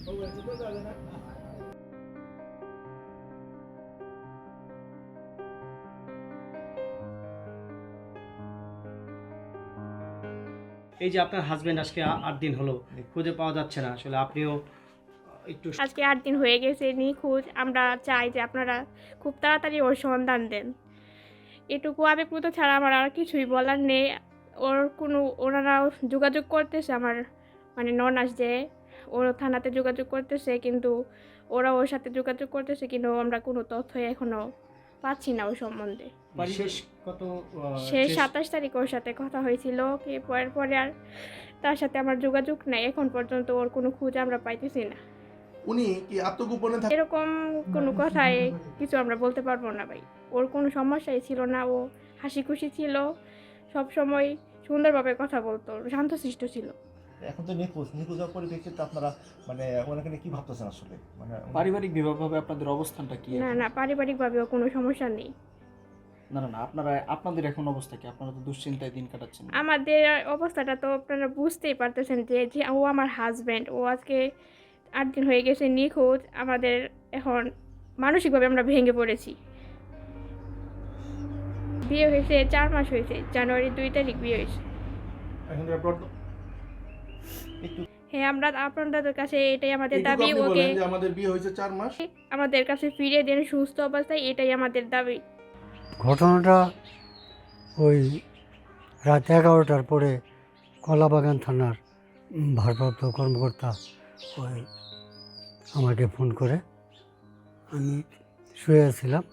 এই যে আপনার হাজবেন্ড আজকে 8 দিন হলো খুঁজে পাওয়া যাচ্ছে না, আসলে আপনিও একটু আজকে 8 দিন হয়ে গেছে নিখোঁজ। আমরা চাই যে আপনারা খুব তাড়াতাড়ি ওর সন্ধান দেন। এটুকু আবেগপ্রুত ছাড়া আমার আর কিছুই বলার নেই। ওনারা যোগাযোগ করতেছে, আমার মানে ননাস যে ওর থানাতে যোগাযোগ করতেছে, কিন্তু ওরা ওর সাথে যোগাযোগ করতেছে, কিন্তু আমরা কোনো তথ্য এখনো পাচ্ছি না ওই সম্বন্ধে। শেষ কত শেষ 27 তারিখ ওর সাথে কথা হয়েছিল, পরে আর তার সাথে আমার যোগাযোগ নেই। এখন পর্যন্ত ওর কোনো খোঁজ আমরা পাইতেছি না। উনি কি আত্মগোপনে এরকম কোনো কথায় কিছু আমরা বলতে পারবো না ভাই। ওর কোনো সমস্যাই ছিল না, ও হাসি খুশি ছিল, সব সময় সুন্দরভাবে কথা বলতো, শান্তশিষ্ট ছিল। এখন তো নিখোঁজ হওয়ার পরিপ্রেক্ষিতে আপনারা মানে ওনাকে নিয়ে কি ভাবতেছেন আসলে? মানে পারিবারিক বিভাগভাবে আপনাদের অবস্থানটা কি? না, পারিবারিকভাবেও কোনো সমস্যা নেই। না, আপনাদের এখন অবস্থা কি? আপনারা তো দুশ্চিন্তায় দিন কাটাচ্ছেন। আমাদের অবস্থাটা তো আপনারা বুঝতেই পারতেছেন যে ও আমার হাজব্যান্ড, ও আজকে 8 দিন হয়ে গেছে নিখোঁজ। আমাদের এখন মানসিকভাবে আমরা ভেঙে পড়েছি। বিয়ে হয়েছে 4 মাস হয়েছে, জানুয়ারি 2 তারিখ বিয়ে হয়েছে। হ্যাঁ, আমরা আপনাদের কাছে এটাই আমাদের দাবি, ওকে আমাদের বিয়ে হয়েছে 4 মাস। আমাদের কাছে ফিরিয়ে দেন সুস্থ অবস্থায়, এটাই আমাদের দাবি। ঘটনাটা ওই রাত 11টার পরে কলাবাগান থানার ভারপ্রাপ্ত কর্মকর্তা ওই আমাকে ফোন করে। আমি শুয়েছিলাম,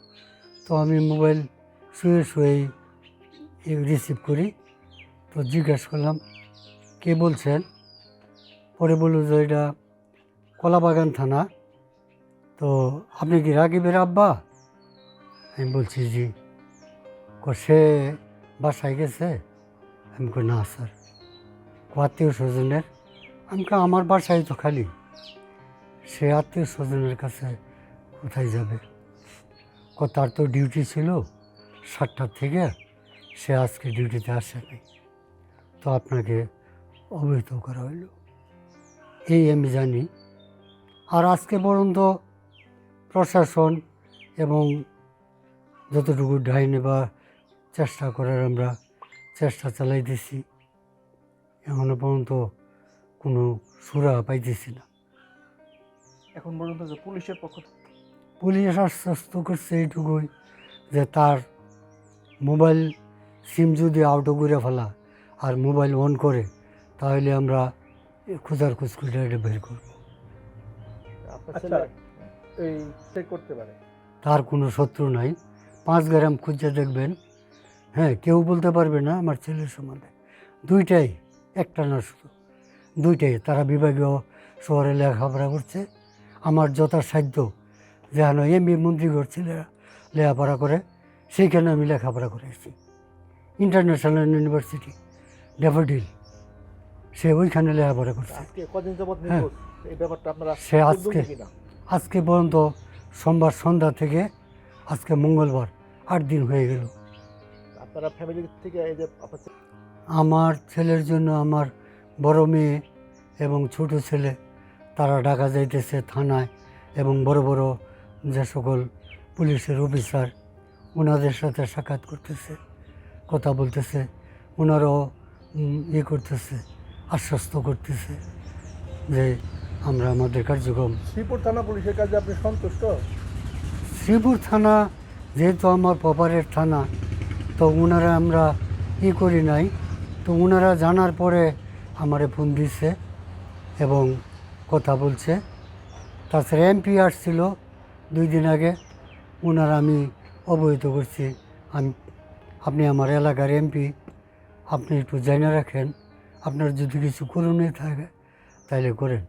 তো আমি মোবাইল শুয়েই রিসিভ করি। তো জিজ্ঞাসা করলাম কে বলছেন। পরে বলল যে এটা কলাবাগান থানা। তো আপনি কি রাকিবের আব্বা? আমি বলছি জি। সে বাসায় গেছে? আমি কই না স্যার। আত্মীয় স্বজনের? আমি কই আমার বাসায় তো খালি। সে আত্মীয় স্বজনের কাছে কোথায় যাবে? তার তো ডিউটি ছিল 7টা থেকে, সে আজকে ডিউটিতে আসেনি, তো আপনাকে অবহিত করা হইল, এই আমি জানি। আর আজকে পর্যন্ত প্রশাসন এবং যতটুকু ঢাই নেবার চেষ্টা করার আমরা চেষ্টা চালাইতেছি, এখনো পর্যন্ত কোনো সুরা পাইতেছি না। এখন পর্যন্ত যে পুলিশের পক্ষ থেকে পুলিশ আশ্বস্ত করছে এইটুকুই যে তার মোবাইল সিম যদি আউটো করে ফেলা আর মোবাইল অন করে, তাহলে আমরা খোঁজার খোঁজ করে এটা বের করব। এই চেক করতে পারে তার কোনো শত্রু নাই। 5 গ্রাম খুঁজে দেখবেন, হ্যাঁ, কেউ বলতে পারবে না আমার ছেলের সম্বন্ধে। দুইটাই, একটা না শুধু দুইটাই। তারা বিভাগীয় শহরে লেখাপড়া করছে। আমার যথাসাধ্য যেন এমবি মন্ত্রীঘর ছেলেরা লেখাপড়া করে, সেইখানে আমি লেখাপড়া করেছি। ইন্টারন্যাশনাল ইউনিভার্সিটি ড্যাফোডিল, সে ওইখানে লেখাপড়া করছে। কদিন যাবত হ্যাঁ, এই ব্যাপারটা আপনারা সে আজকে পর্যন্ত সোমবার সন্ধ্যা থেকে আজকে মঙ্গলবার 8 দিন হয়ে গেল। আপনারা ফ্যামিলি থেকে এই যে আমার ছেলের জন্য আমার বড় মেয়ে এবং ছোট ছেলে তারা ঢাকা যাইতেছে থানায়, এবং বড় বড় যে সকল পুলিশের অফিসার ওনাদের সাথে সাক্ষাৎ করতেছে, কথা বলতেছে। ওনারাও করতেছে, আশ্বস্ত করতেছে যে আমরা আমাদের কার্যক্রম। শ্রীপুর থানা পুলিশের কাজে আপনি সন্তুষ্ট? শ্রীপুর থানা যেহেতু আমার প্রপারের থানা, তো ওনারা আমরা করি নাই, তো ওনারা জানার পরে আমারে ফোন দিচ্ছে এবং কথা বলছে। তাছাড়া এমপি আসছিল 2 দিন আগে, ওনারা আমি অবহিত করছি আপনি আমার এলাকার এমপি, আপনি একটু জেনে রাখেন, আপনার যদি কিছু করণীয় থাকে তাহলে করেন।